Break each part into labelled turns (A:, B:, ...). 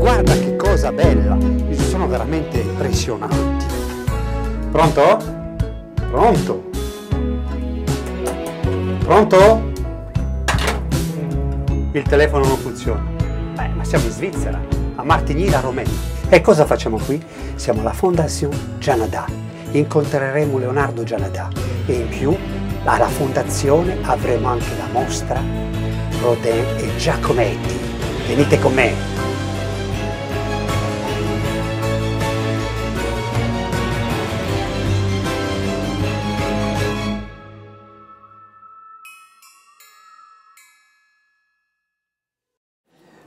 A: guarda che cosa bella, sono veramente impressionanti. Pronto? Pronto? Pronto? Il telefono non funziona. Ma siamo in Svizzera, a Martigny-la Romaine. E cosa facciamo qui? Siamo alla Fondation Gianadà. Incontreremo Leonardo Gianadà e in più alla fondazione avremo anche la mostra Rodin e Giacometti. Venite con me!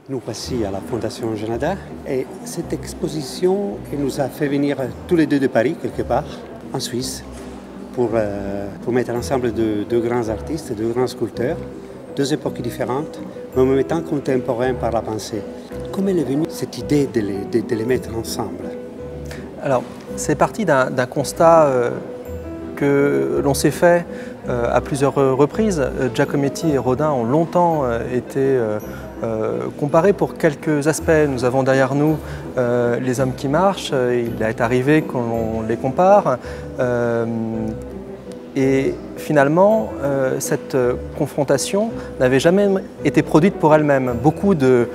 A: Nous voici à la Fondation Gianadà et cette exposition nous a fait venir tous les deux de Paris, quelque part, en Suisse, pour mettre ensemble deux grands artistes, deux grands sculpteurs, deux époques différentes, mais en même temps contemporains par la pensée. Comment est venue cette idée de les mettre ensemble?
B: Alors, c'est parti d'un constat que l'on s'est fait à plusieurs reprises. Giacometti et Rodin ont longtemps été comparés pour quelques aspects. Nous avons derrière nous les hommes qui marchent, il est arrivé qu'on les compare. Et finalement, cette confrontation n'avait jamais été produite pour elle-même. Beaucoup de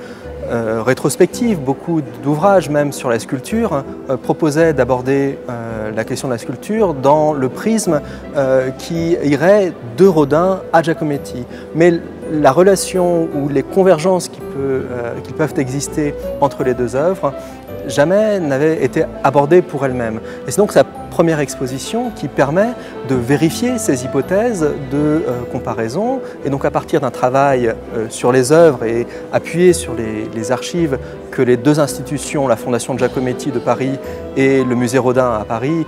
B: rétrospectives, beaucoup d'ouvrages même sur la sculpture proposaient d'aborder la question de la sculpture dans le prisme qui irait de Rodin à Giacometti. Mais la relation ou les convergences qui peuvent exister entre les deux œuvres jamais n'avaient été abordées pour elles-mêmes. Et c'est donc sa première exposition qui permet de vérifier ces hypothèses de comparaison. Et donc à partir d'un travail sur les œuvres et appuyé sur les archives que les deux institutions, la Fondation Giacometti de Paris et le Musée Rodin à Paris,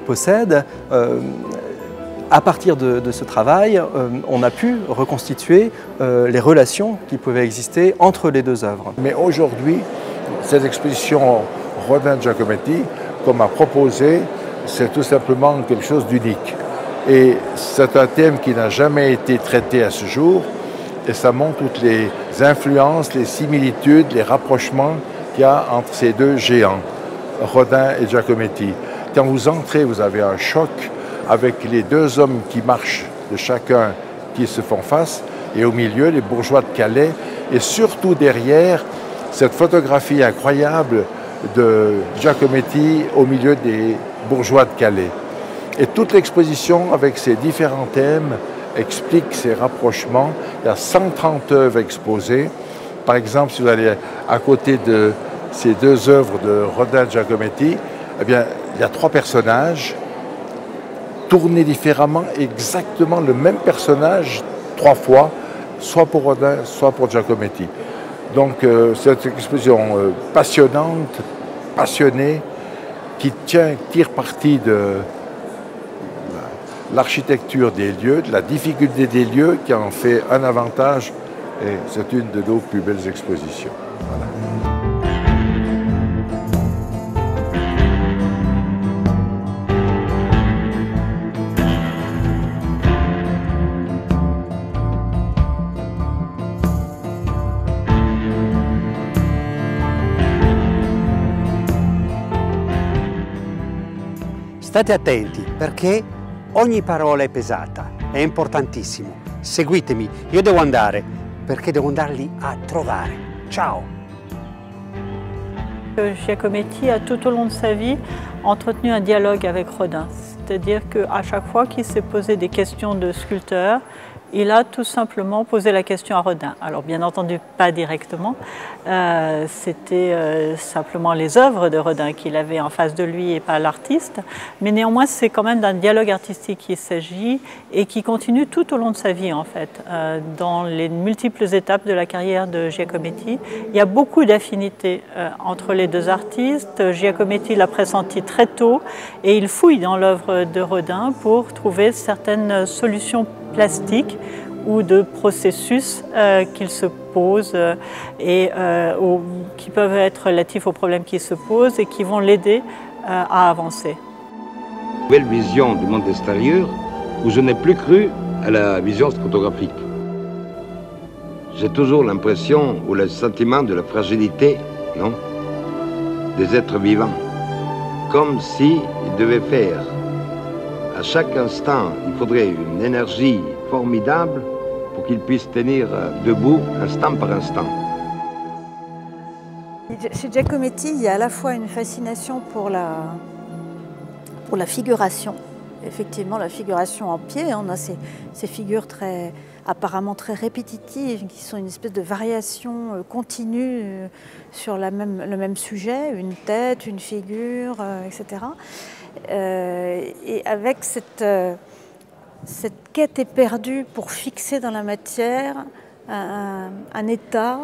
B: possèdent, à partir de ce travail, on a pu reconstituer les relations qui pouvaient exister entre les deux œuvres.
C: Mais aujourd'hui, cette exposition Rodin-Giacometti, comme a proposé, c'est tout simplement quelque chose d'unique. Et c'est un thème qui n'a jamais été traité à ce jour, et ça montre toutes les influences, les similitudes, les rapprochements qu'il y a entre ces deux géants, Rodin et Giacometti. Quand vous entrez, vous avez un choc avec les deux hommes qui marchent de chacun, qui se font face, et au milieu, les bourgeois de Calais, et surtout derrière, cette photographie incroyable de Giacometti au milieu des bourgeois de Calais. Et toute l'exposition, avec ses différents thèmes, explique ces rapprochements. Il y a 130 œuvres exposées. Par exemple, si vous allez à côté de ces deux œuvres de Rodin et Giacometti, eh bien, il y a trois personnages tournés différemment, exactement le même personnage trois fois, soit pour Rodin, soit pour Giacometti. Donc, c'est une exposition passionnante, passionnée, qui tire parti de l'architecture des lieux, de la difficulté des lieux, qui en fait un avantage, et c'est une de nos plus belles expositions. Voilà.
A: State attenti perché ogni parola è pesata, è importantissimo. Seguitemi, io devo andare perché devo andarli a trovare. Ciao!
D: Giacometti a tout au long de sa vie entretenu un dialogue avec Rodin, c'est-à-dire qu'à chaque fois qu'il s'est posé des questions de sculpteur, il a tout simplement posé la question à Rodin. Alors bien entendu pas directement, c'était simplement les œuvres de Rodin qu'il avait en face de lui et pas l'artiste, mais néanmoins c'est quand même d'un dialogue artistique qu'il s'agit et qui continue tout au long de sa vie en fait. Dans les multiples étapes de la carrière de Giacometti, il y a beaucoup d'affinités entre les deux artistes. Giacometti l'a pressenti très tôt et il fouille dans l'œuvre de Rodin pour trouver certaines solutions plastiques ou de processus qu'il se pose et qui peuvent être relatifs aux problèmes qui se posent et qui vont l'aider à avancer.
E: Nouvelle vision du monde extérieur où je n'ai plus cru à la vision photographique. J'ai toujours l'impression ou le sentiment de la fragilité non? Des êtres vivants, comme s'ils devaient faire. À chaque instant, il faudrait une énergie formidable pour qu'ils puissent tenir debout instant par instant.
F: Chez Giacometti, il y a à la fois une fascination pour la figuration. Effectivement, la figuration en pied, on a ces figures apparemment très répétitives, qui sont une espèce de variation continue sur le même sujet, une tête, une figure, etc. Et avec cette quête éperdue pour fixer dans la matière un état,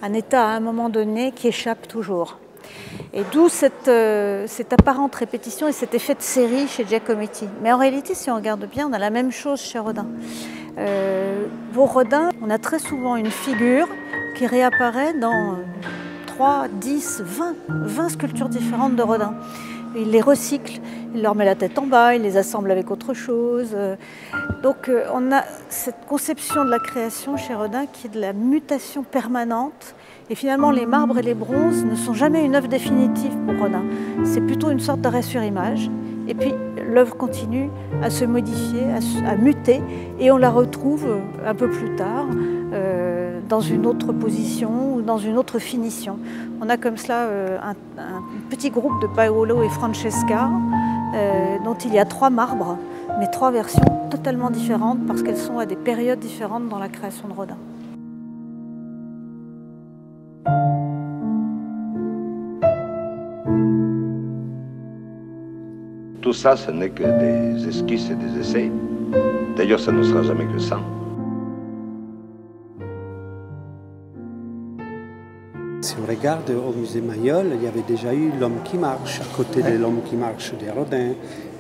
F: un état à un moment donné qui échappe toujours. Et d'où cette apparente répétition et cet effet de série chez Giacometti. Mais en réalité, si on regarde bien, on a la même chose chez Rodin. Pour Rodin, on a très souvent une figure qui réapparaît dans 3, 10, 20 sculptures différentes de Rodin. Il les recycle, il leur met la tête en bas, il les assemble avec autre chose. Donc on a cette conception de la création chez Rodin qui est de la mutation permanente. Et finalement, les marbres et les bronzes ne sont jamais une œuvre définitive pour Rodin. C'est plutôt une sorte d'arrêt sur image. Et puis l'œuvre continue à se modifier, à muter, et on la retrouve un peu plus tard dans une autre position ou dans une autre finition. On a comme cela un petit groupe de Paolo et Francesca, dont il y a 3 marbres, mais 3 versions totalement différentes parce qu'elles sont à des périodes différentes dans la création de Rodin.
E: Tout ça, ce n'est que des esquisses et des essais. D'ailleurs, ça ne sera jamais que ça.
A: Si on regarde au musée Mayol, il y avait déjà eu L'homme qui marche, à côté de L'homme qui marche de Rodin,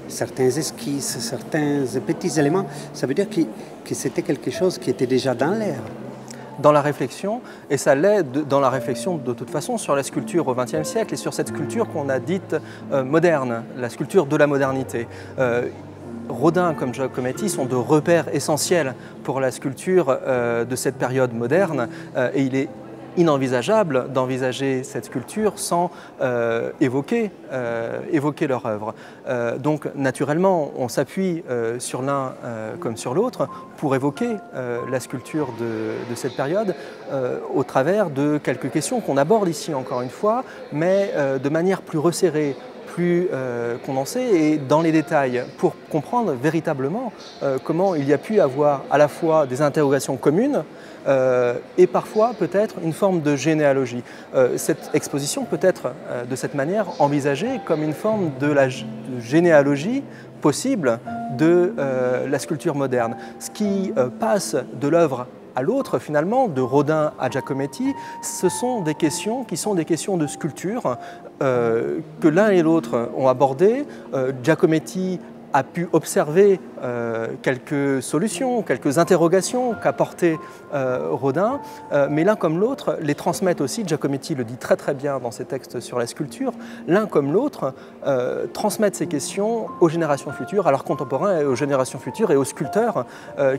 A: certains esquisses, certains petits éléments. Ça veut dire que c'était quelque chose qui était déjà dans l'air.
B: Dans la réflexion, et ça l'est dans la réflexion de toute façon sur la sculpture au XXe siècle et sur cette sculpture qu'on a dite moderne, la sculpture de la modernité. Rodin comme Giacometti sont de repères essentiels pour la sculpture de cette période moderne et il est inenvisageable d'envisager cette sculpture sans évoquer leur œuvre. Donc naturellement, on s'appuie sur l'un comme sur l'autre pour évoquer la sculpture de cette période au travers de quelques questions qu'on aborde ici encore une fois, mais de manière plus resserrée, plus condensée et dans les détails pour comprendre véritablement comment il y a pu avoir à la fois des interrogations communes et parfois peut-être une forme de généalogie. Cette exposition peut être de cette manière envisagée comme une forme de généalogie possible de la sculpture moderne. Ce qui passe de l'œuvre à l'autre, finalement, de Rodin à Giacometti, ce sont des questions qui sont des questions de sculpture que l'un et l'autre ont abordées. Giacometti a pu observer quelques solutions, quelques interrogations qu'apportait Rodin, mais l'un comme l'autre les transmettent aussi. Giacometti le dit très très bien dans ses textes sur la sculpture. L'un comme l'autre transmettent ces questions aux générations futures, à leurs contemporains et aux générations futures et aux sculpteurs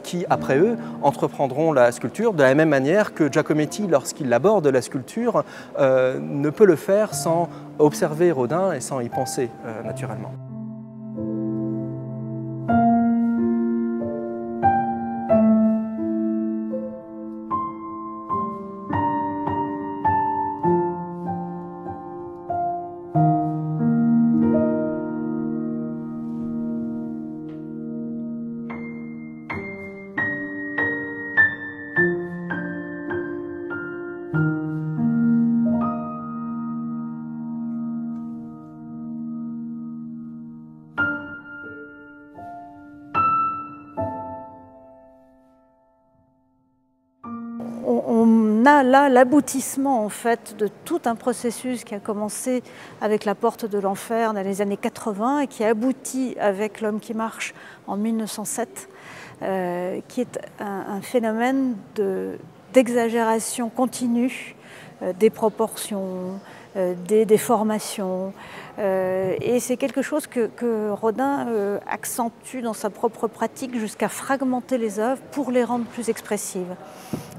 B: qui, après eux, entreprendront la sculpture de la même manière que Giacometti, lorsqu'il aborde la sculpture, ne peut le faire sans observer Rodin et sans y penser naturellement.
F: On a là l'aboutissement en fait de tout un processus qui a commencé avec La Porte de l'Enfer dans les années 80 et qui a abouti avec L'Homme qui marche en 1907, qui est un phénomène d'exagération continue des proportions, des déformations. Et c'est quelque chose que Rodin accentue dans sa propre pratique jusqu'à fragmenter les œuvres pour les rendre plus expressives.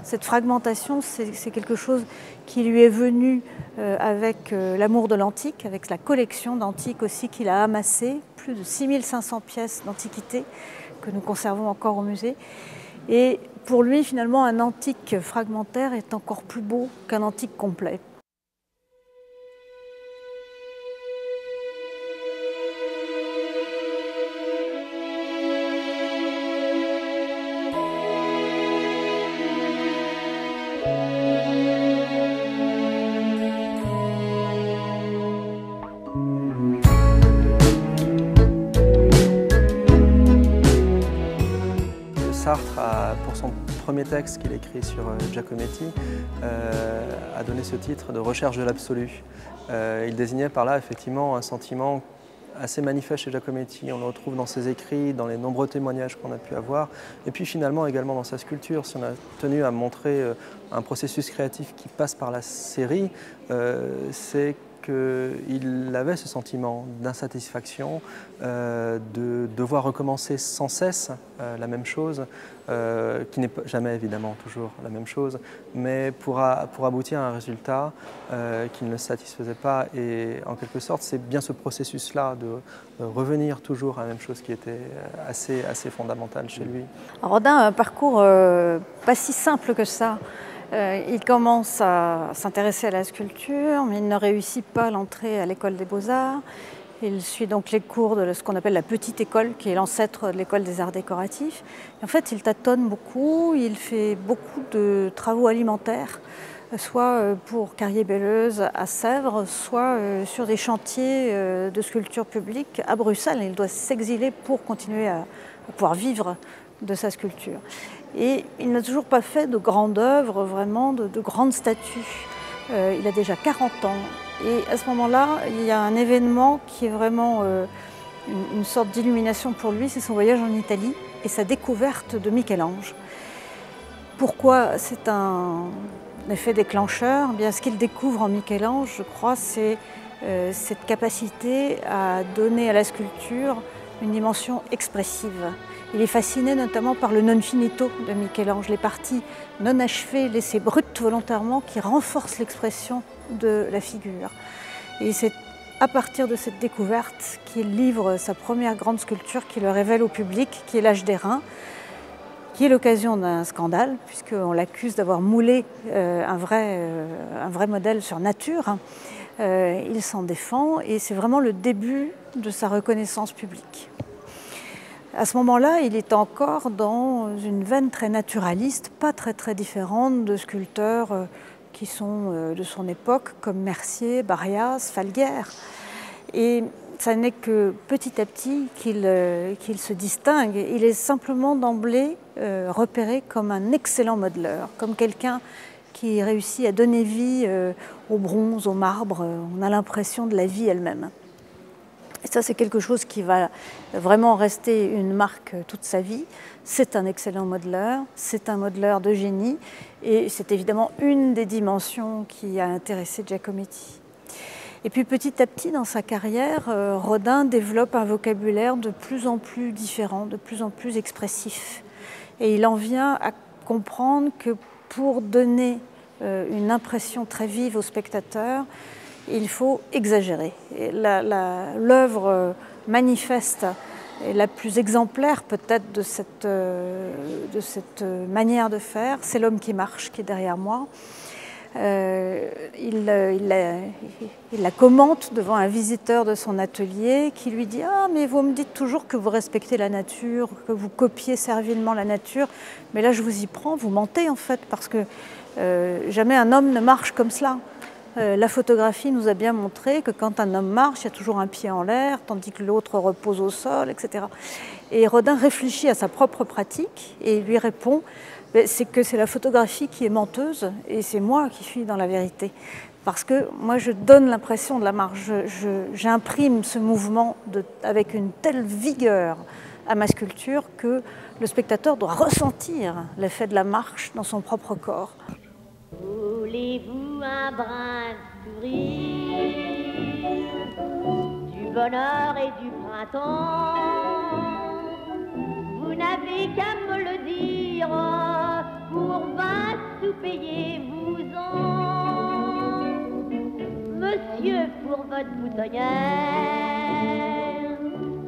F: Cette fragmentation, c'est quelque chose qui lui est venu avec l'amour de l'antique, avec la collection d'antiques aussi qu'il a amassée, plus de 6500 pièces d'antiquité que nous conservons encore au musée. Et pour lui, finalement, un antique fragmentaire est encore plus beau qu'un antique complet.
B: Sartre, pour son premier texte qu'il écrit sur Giacometti, a donné ce titre de recherche de l'absolu. Il désignait par là effectivement un sentiment assez manifeste chez Giacometti. On le retrouve dans ses écrits, dans les nombreux témoignages qu'on a pu avoir, et puis finalement également dans sa sculpture. Si on a tenu à montrer un processus créatif qui passe par la série, c'est qu'il avait ce sentiment d'insatisfaction, de devoir recommencer sans cesse la même chose, qui n'est jamais évidemment toujours la même chose, mais pour aboutir à un résultat qui ne le satisfaisait pas. Et en quelque sorte, c'est bien ce processus-là de revenir toujours à la même chose qui était assez fondamental chez lui.
F: Rodin a un parcours pas si simple que ça. Il commence à s'intéresser à la sculpture, mais il ne réussit pas l'entrée à l'école des Beaux-Arts. Il suit donc les cours de ce qu'on appelle la petite école, qui est l'ancêtre de l'école des arts décoratifs. Et en fait, il tâtonne beaucoup, il fait beaucoup de travaux alimentaires, soit pour Carrier-Belleuse à Sèvres, soit sur des chantiers de sculpture publique à Bruxelles. Il doit s'exiler pour continuer à pouvoir vivre de sa sculpture. Et il n'a toujours pas fait de grande œuvre, vraiment de grandes statues. Il a déjà 40 ans. Et à ce moment-là, il y a un événement qui est vraiment une sorte d'illumination pour lui, c'est son voyage en Italie et sa découverte de Michel-Ange. Pourquoi c'est un effet déclencheur? Eh bien, ce qu'il découvre en Michel-Ange, je crois, c'est cette capacité à donner à la sculpture une dimension expressive. Il est fasciné notamment par le non finito de Michel-Ange, les parties non achevées, laissées brutes volontairement, qui renforcent l'expression de la figure. Et c'est à partir de cette découverte qu'il livre sa première grande sculpture, qui le révèle au public, qui est l'Âge d'airain, qui est l'occasion d'un scandale, puisqu'on l'accuse d'avoir moulé un vrai modèle sur nature. Il s'en défend et c'est vraiment le début de sa reconnaissance publique. À ce moment-là, il est encore dans une veine très naturaliste, pas très différente de sculpteurs qui sont de son époque, comme Mercier, Barrias, Falguière. Et ça n'est que petit à petit qu'il se distingue. Il est simplement d'emblée repéré comme un excellent modeleur, comme quelqu'un qui réussit à donner vie au bronze, au marbre. On a l'impression de la vie elle-même. Et ça, c'est quelque chose qui va vraiment rester une marque toute sa vie. C'est un excellent modeleur, c'est un modeleur de génie et c'est évidemment une des dimensions qui a intéressé Giacometti. Et puis petit à petit dans sa carrière, Rodin développe un vocabulaire de plus en plus différent, de plus en plus expressif. Et il en vient à comprendre que pour donner une impression très vive au spectateur, il faut exagérer. L'œuvre manifeste et la plus exemplaire peut-être de cette manière de faire, c'est L'homme qui marche qui est derrière moi. Il la commente devant un visiteur de son atelier qui lui dit « Ah, mais vous me dites toujours que vous respectez la nature, que vous copiez servilement la nature, mais là je vous y prends, vous mentez en fait, parce que jamais un homme ne marche comme cela. » La photographie nous a bien montré que quand un homme marche, il y a toujours un pied en l'air, tandis que l'autre repose au sol, etc. Et Rodin réfléchit à sa propre pratique et lui répond c'est que c'est la photographie qui est menteuse et c'est moi qui suis dans la vérité. Parce que moi, je donne l'impression de la marche, j'imprime ce mouvement avec une telle vigueur à ma sculpture que le spectateur doit ressentir l'effet de la marche dans son propre corps.
G: Voulez-vous un brin de sourire, du bonheur et du printemps? Vous n'avez qu'à me le dire pour 20 sous-payez-vous-en. Monsieur, pour votre boutonnière,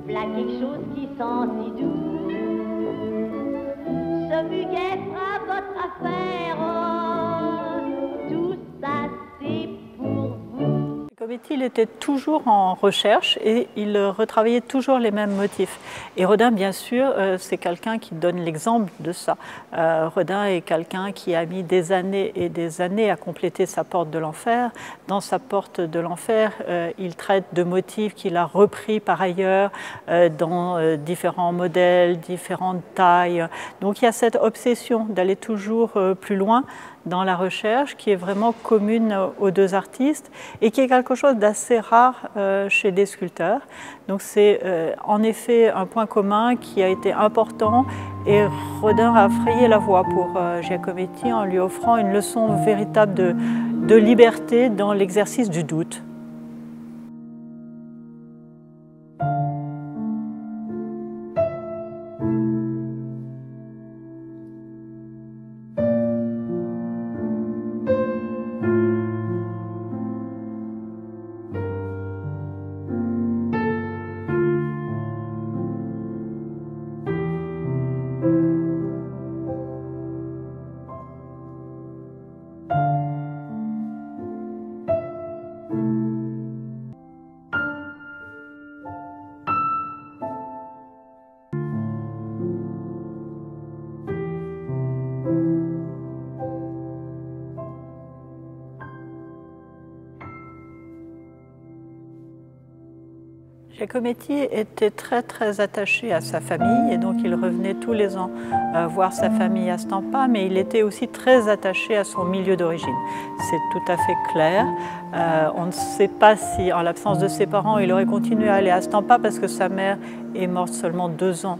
G: v'là quelque chose qui sent si doux. Ce muguet fera votre affaire, oh, tout ça c'est pour vous.
D: Giacometti, il était toujours en recherche et il retravaillait toujours les mêmes motifs. Et Rodin, bien sûr, c'est quelqu'un qui donne l'exemple de ça. Rodin est quelqu'un qui a mis des années et des années à compléter sa porte de l'enfer. Dans sa porte de l'enfer, il traite de motifs qu'il a repris par ailleurs dans différents modèles, différentes tailles. Donc il y a cette obsession d'aller toujours plus loin dans la recherche qui est vraiment commune aux deux artistes et qui est quelque chose d'assez rare chez les sculpteurs. Donc c'est en effet un point commun qui a été important et Rodin a frayé la voie pour Giacometti en lui offrant une leçon véritable de liberté dans l'exercice du doute. Giacometti était très attaché à sa famille et donc il revenait tous les ans voir sa famille à Stampa, mais il était aussi très attaché à son milieu d'origine. C'est tout à fait clair. On ne sait pas si, en l'absence de ses parents, il aurait continué à aller à Stampa parce que sa mère est morte seulement 2 ans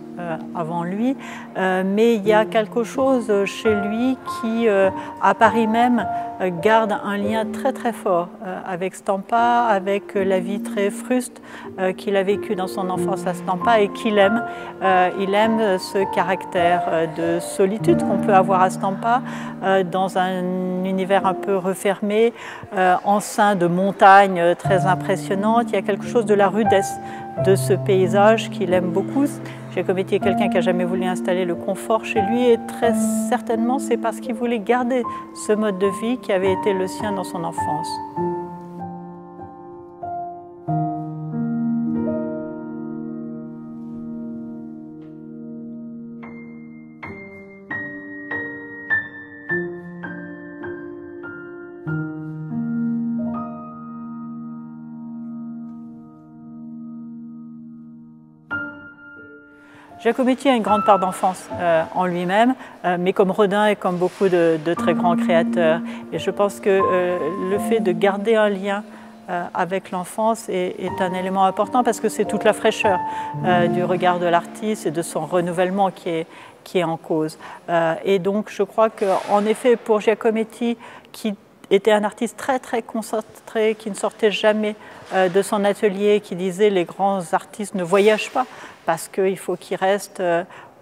D: avant lui. Mais il y a quelque chose chez lui qui, à Paris même, garde un lien très fort avec Stampa, avec la vie très fruste qu'il a vécue dans son enfance à Stampa et qu'il aime. Il aime ce caractère de solitude qu'on peut avoir à Stampa dans un univers un peu refermé, enceint de montagnes très impressionnantes. Il y a quelque chose de la rudesse de ce paysage qu'il aime beaucoup. Giacometti est quelqu'un qui n'a jamais voulu installer le confort chez lui et très certainement c'est parce qu'il voulait garder ce mode de vie qui avait été le sien dans son enfance. Giacometti a une grande part d'enfance en lui-même, mais comme Rodin et comme beaucoup de très grands créateurs. Et je pense que le fait de garder un lien avec l'enfance est un élément important parce que c'est toute la fraîcheur du regard de l'artiste et de son renouvellement qui est en cause. Et donc je crois qu'en effet pour Giacometti, qui était un artiste très concentré, qui ne sortait jamais de son atelier, qui disait les grands artistes ne voyagent pas parce qu'il faut qu'ils restent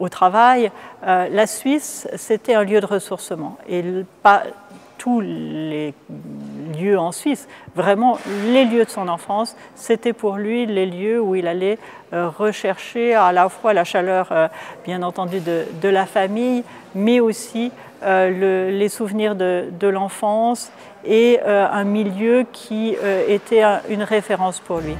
D: au travail. La Suisse, c'était un lieu de ressourcement. Et pas tous les lieux en Suisse, vraiment les lieux de son enfance, c'était pour lui les lieux où il allait rechercher à la fois la chaleur, bien entendu, de la famille, mais aussi les souvenirs de l'enfance et un milieu qui était une référence pour lui.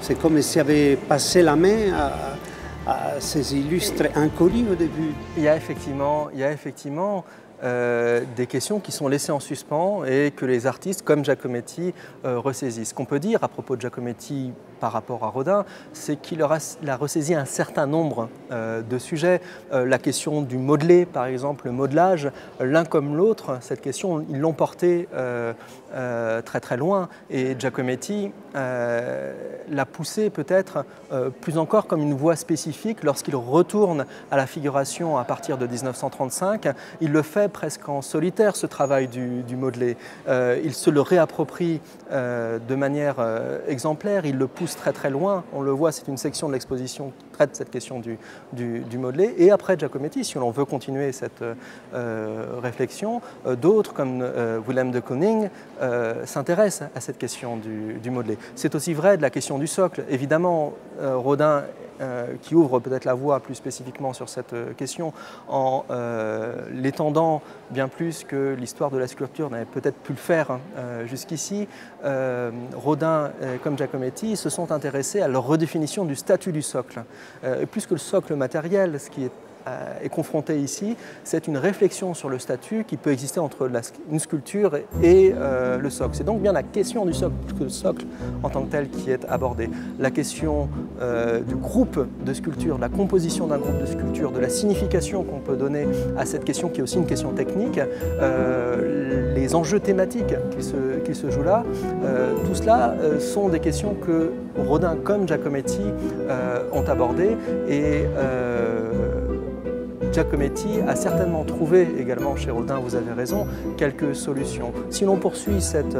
A: C'est comme s'il avait passé la main à ces illustres inconnus au début.
B: Il y a effectivement des questions qui sont laissées en suspens et que les artistes comme Giacometti ressaisissent. Ce qu'on peut dire à propos de Giacometti par rapport à Rodin, c'est qu'il a ressaisi un certain nombre de sujets. La question du modelé, par exemple, le modelage, l'un comme l'autre, cette question, ils l'ont portée très très loin. Et Giacometti l'a poussé peut-être plus encore comme une voie spécifique lorsqu'il retourne à la figuration à partir de 1935. Il le fait presque en solitaire, ce travail du modelé. Il se le réapproprie de manière exemplaire, il le pousse très très loin. On le voit, c'est une section de l'exposition qui traite cette question du modelé. Et après Giacometti, si l'on veut continuer cette réflexion, d'autres comme Willem de Kooning s'intéressent à cette question du modelé. C'est aussi vrai de la question du socle. Évidemment, Rodin qui ouvre peut-être la voie plus spécifiquement sur cette question en l'étendant bien plus que l'histoire de la sculpture n'avait peut-être pu le faire jusqu'ici. Rodin, comme Giacometti, se sont intéressés à la redéfinition du statut du socle. Et plus que le socle matériel, ce qui est confronté ici, c'est une réflexion sur le statut qui peut exister entre une sculpture et le socle. C'est donc bien la question du socle que le socle en tant que tel qui est abordée. La question du groupe de sculptures, de la composition d'un groupe de sculptures, de la signification qu'on peut donner à cette question qui est aussi une question technique, les enjeux thématiques qui se jouent là, tout cela sont des questions que Rodin comme Giacometti ont abordées et Giacometti a certainement trouvé également chez Rodin, vous avez raison, quelques solutions. Si l'on poursuit cette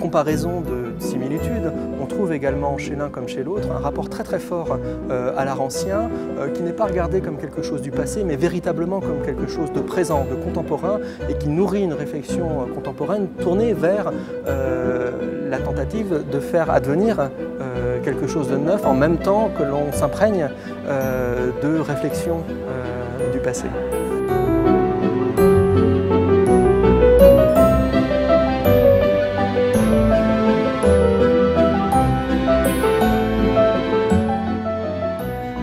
B: comparaison de similitudes, on trouve également chez l'un comme chez l'autre un rapport très très fort à l'art ancien qui n'est pas regardé comme quelque chose du passé mais véritablement comme quelque chose de présent, de contemporain et qui nourrit une réflexion contemporaine tournée vers la tentative de faire advenir quelque chose de neuf en même temps que l'on s'imprègne de réflexion du passé.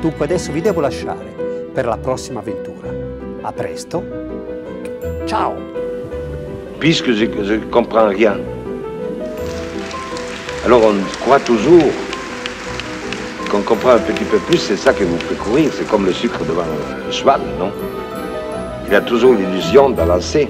A: Dunque adesso vi devo lasciare per la prossima avventura. A presto. Ciao.
E: Puisque je ne comprends rien, alors on croit toujours qu'on comprend un petit peu plus, c'est ça qui vous fait courir, c'est comme le sucre devant le cheval, non? Il a toujours l'illusion d'avancer.